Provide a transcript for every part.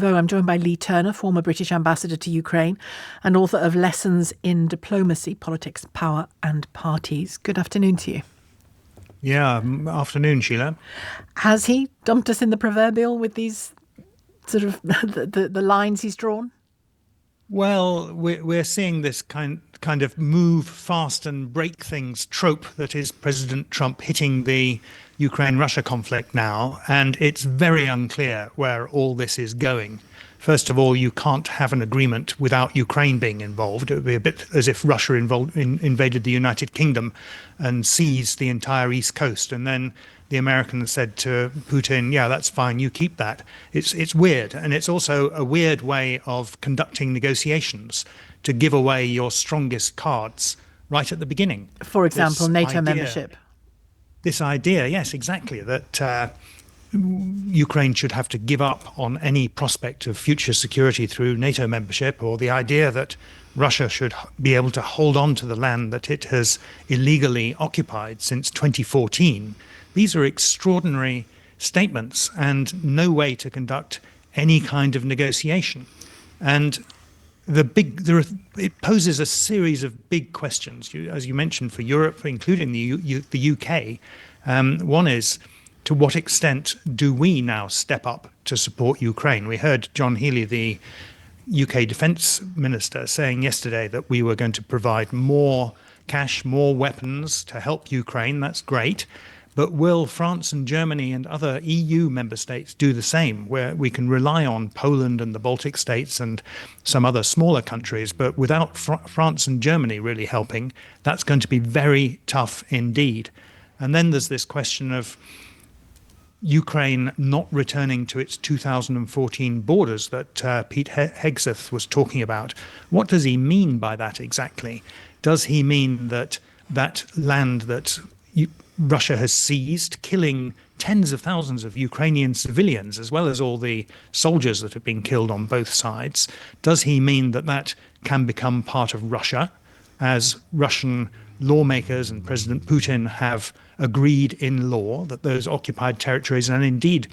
I'm joined by Leigh Turner, former British ambassador to Ukraine and author of Lessons in Diplomacy, Politics, Power and Parties. Good afternoon to you. Yeah, afternoon, Sheila. Has he dumped us in the proverbial with these sort of the lines he's drawn? Well, we're seeing this kind of move fast and break things trope that is President Trump hitting the Ukraine-Russia conflict now, and it's very unclear where all this is going. First of all, you can't have an agreement without Ukraine being involved. It would be a bit as if Russia invaded the United Kingdom and seized the entire East Coast, and then the Americans said to Putin, yeah, that's fine, you keep that. It's weird. And it's also a weird way of conducting negotiations to give away your strongest cards right at the beginning. For example, NATO membership. This idea, yes, exactly, that Ukraine should have to give up on any prospect of future security through NATO membership, or the idea that Russia should be able to hold on to the land that it has illegally occupied since 2014. These are extraordinary statements and no way to conduct any kind of negotiation. And it poses a series of big questions, as you mentioned, for Europe, including the UK. One is, to what extent do we now step up to support Ukraine? We heard John Healey, the UK Defence Minister, saying yesterday that we were going to provide more cash, more weapons to help Ukraine. That's great. But will France and Germany and other EU member states do the same, where we can rely on Poland and the Baltic states and some other smaller countries, but without France and Germany really helping, that's going to be very tough indeed. And then there's this question of Ukraine not returning to its 2014 borders that Pete Hegseth was talking about. What does he mean by that exactly? Does he mean that that land that Russia has seized, killing tens of thousands of Ukrainian civilians, as well as all the soldiers that have been killed on both sides? Does he mean that that can become part of Russia, as Russian lawmakers and President Putin have agreed in law that those occupied territories, and indeed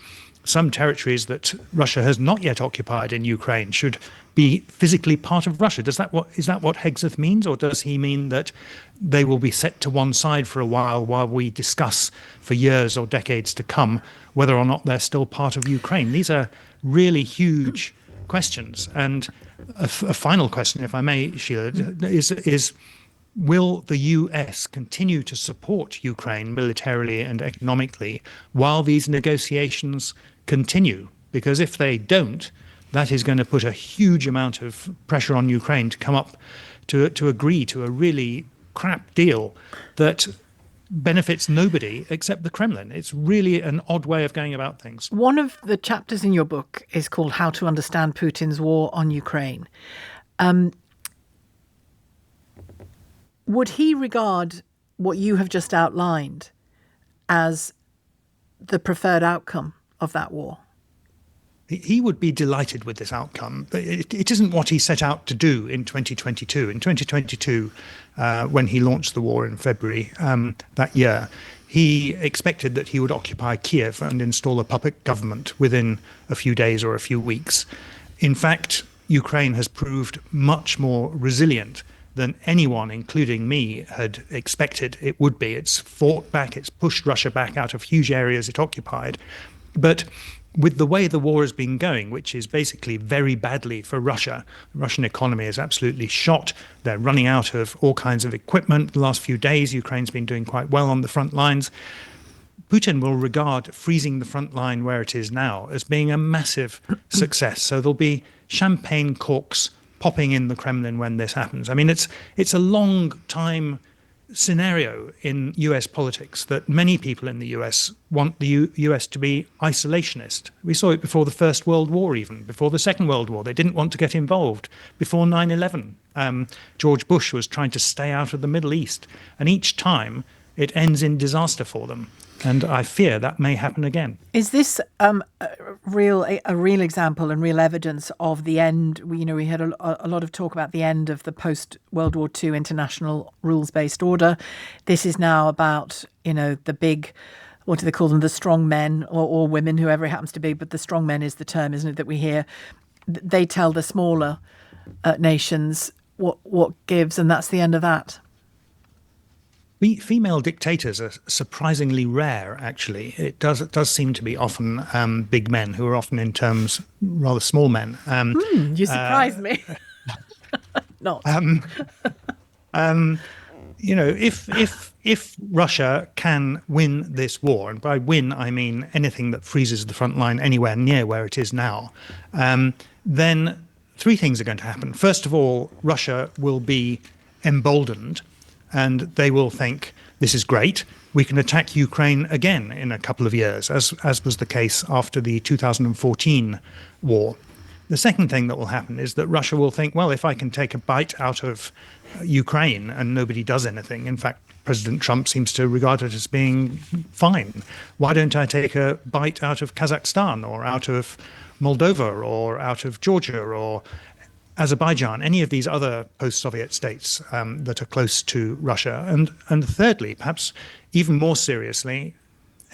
some territories that Russia has not yet occupied in Ukraine, should be physically part of Russia? Is that what Hegseth means, or does he mean that they will be set to one side for a while we discuss for years or decades to come whether or not they're still part of Ukraine? These are really huge questions. And a final question, if I may, Sheila, is will the US continue to support Ukraine militarily and economically while these negotiations continue? Because if they don't, that is going to put a huge amount of pressure on Ukraine to come up to agree to a really crap deal that benefits nobody except the Kremlin. It's really an odd way of going about things. One of the chapters in your book is called How to Understand Putin's War on Ukraine. Would he regard what you have just outlined as the preferred outcome of that war? He would be delighted with this outcome. It isn't what he set out to do in 2022. In 2022, when he launched the war in February that year, he expected that he would occupy Kiev and install a puppet government within a few days or a few weeks. In fact, Ukraine has proved much more resilient than anyone, including me, had expected it would be. It's fought back, it's pushed Russia back out of huge areas it occupied. But with the way the war has been going, which is basically very badly for Russia, the Russian economy is absolutely shot. They're running out of all kinds of equipment. The last few days, Ukraine's been doing quite well on the front lines. Putin will regard freezing the front line where it is now as being a massive success. So there'll be champagne corks popping in the Kremlin when this happens. I mean, it's a long time scenario in US politics that many people in the US want the US to be isolationist. We saw it before the First World War, even before the Second World War. They didn't want to get involved. Before 9/11, George Bush was trying to stay out of the Middle East. And each time it ends in disaster for them. And I fear that may happen again. Is this a real example and real evidence of the end? We had a lot of talk about the end of the post-World War II international rules-based order. This is now about, the big what do they call them? The strong men or women, whoever it happens to be. But the strong men is the term, isn't it, that we hear? They tell the smaller nations what gives, and that's the end of that. Female dictators are surprisingly rare, actually. It does seem to be often big men who are often in terms rather small men. You surprised me. Not. If Russia can win this war, and by win I mean anything that freezes the front line anywhere near where it is now, then three things are going to happen. First of all, Russia will be emboldened, and they will think, this is great, we can attack Ukraine again in a couple of years, as was the case after the 2014 war. The second thing that will happen is that Russia will think, well, if I can take a bite out of Ukraine and nobody does anything, in fact, President Trump seems to regard it as being fine, why don't I take a bite out of Kazakhstan or out of Moldova or out of Georgia or Azerbaijan, any of these other post-Soviet states that are close to Russia. And thirdly, perhaps even more seriously,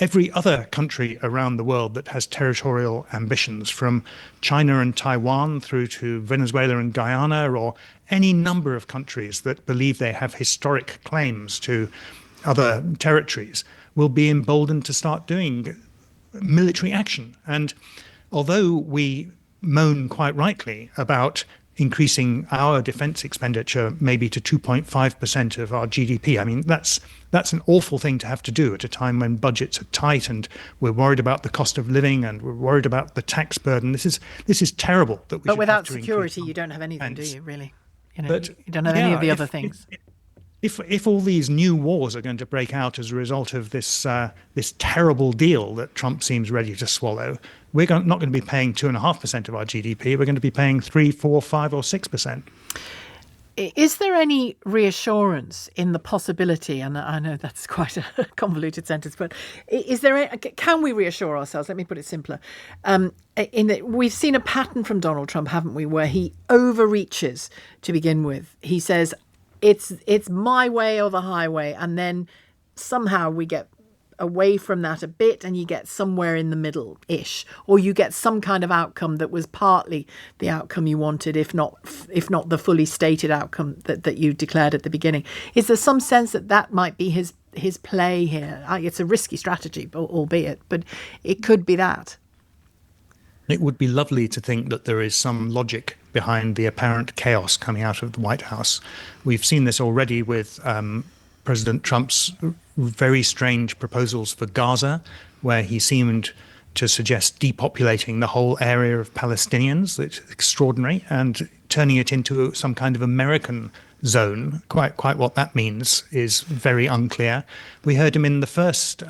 every other country around the world that has territorial ambitions, from China and Taiwan through to Venezuela and Guyana, or any number of countries that believe they have historic claims to other territories, will be emboldened to start doing military action. And although we moan quite rightly about increasing our defense expenditure maybe to 2.5% of our GDP. I mean, that's an awful thing to have to do at a time when budgets are tight and we're worried about the cost of living and we're worried about the tax burden. This is terrible. But without security, you don't have anything, do you, really? You don't have any of the other things. If all these new wars are going to break out as a result of this terrible deal that Trump seems ready to swallow, we're not going to be paying 2.5% of our GDP. We're going to be paying 3, 4, 5, or 6%. Is there any reassurance in the possibility? And I know that's quite a convoluted sentence, but can we reassure ourselves? Let me put it simpler. We've seen a pattern from Donald Trump, haven't we, where he overreaches to begin with. He says, it's my way or the highway, and then somehow we get away from that a bit and you get somewhere in the middle-ish, or you get some kind of outcome that was partly the outcome you wanted, if not the fully stated outcome that you declared at the beginning. Is there some sense that might be his play here? It's a risky strategy, albeit, but it could be that. It would be lovely to think that there is some logic behind the apparent chaos coming out of the White House. We've seen this already with President Trump's very strange proposals for Gaza, where he seemed to suggest depopulating the whole area of Palestinians. It's extraordinary, and turning it into some kind of American zone. Quite what that means is very unclear. We heard him in the first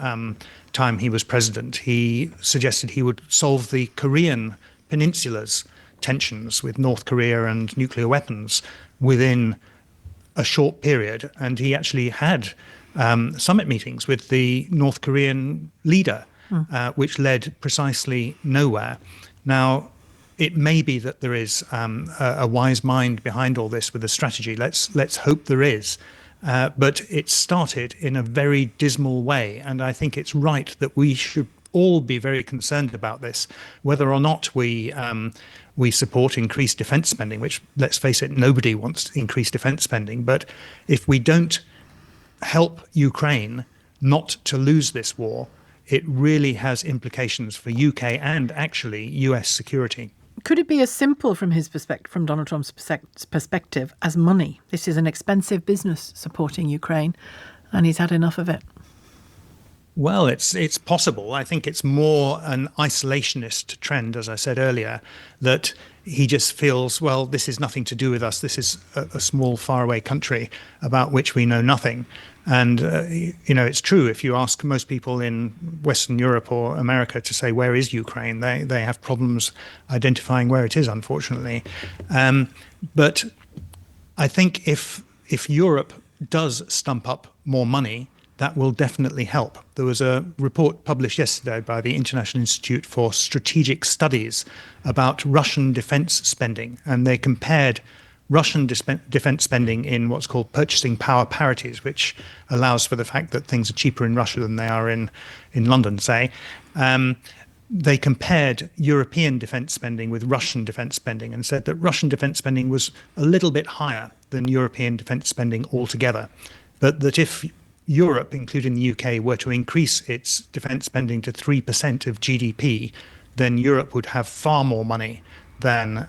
time he was president. He suggested he would solve the Korean Peninsula's tensions with North Korea and nuclear weapons within a short period, and he actually had summit meetings with the North Korean leader, which led precisely nowhere. Now, it may be that there is a wise mind behind all this with a strategy. Let's hope there is. But it started in a very dismal way, and I think it's right that we should all be very concerned about this, whether or not we support increased defense spending, which, let's face it, nobody wants increased defense spending. But if we don't help Ukraine not to lose this war, it really has implications for UK and actually US security. Could it be as simple from Donald Trump's perspective, as money? This is an expensive business, supporting Ukraine, and he's had enough of it. Well, it's possible. I think it's more an isolationist trend, as I said earlier, that he just feels, well, this is nothing to do with us. This is a small, faraway country about which we know nothing. And, it's true. If you ask most people in Western Europe or America to say, where is Ukraine? They have problems identifying where it is, unfortunately. But I think if Europe does stump up more money, that will definitely help. There was a report published yesterday by the International Institute for Strategic Studies about Russian defense spending, and they compared Russian defense spending in what's called purchasing power parities, which allows for the fact that things are cheaper in Russia than they are in London, say. They compared European defense spending with Russian defense spending and said that Russian defense spending was a little bit higher than European defense spending altogether, but that if Europe, including the UK, were to increase its defense spending to 3% of GDP, then Europe would have far more money than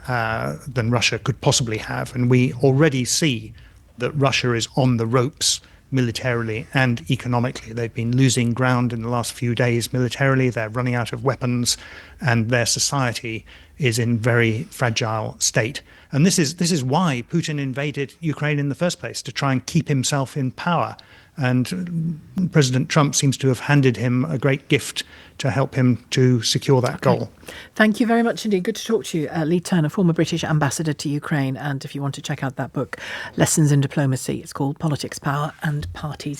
Russia could possibly have. And we already see that Russia is on the ropes militarily and economically. They've been losing ground in the last few days militarily. They're running out of weapons, and their society is in very fragile state. And this is why Putin invaded Ukraine in the first place, to try and keep himself in power. And President Trump seems to have handed him a great gift to help him to secure that goal. Thank you very much indeed. Good to talk to you, Leigh Turner, former British ambassador to Ukraine. And if you want to check out that book, Lessons in Diplomacy, it's called Politics, Power and Parties.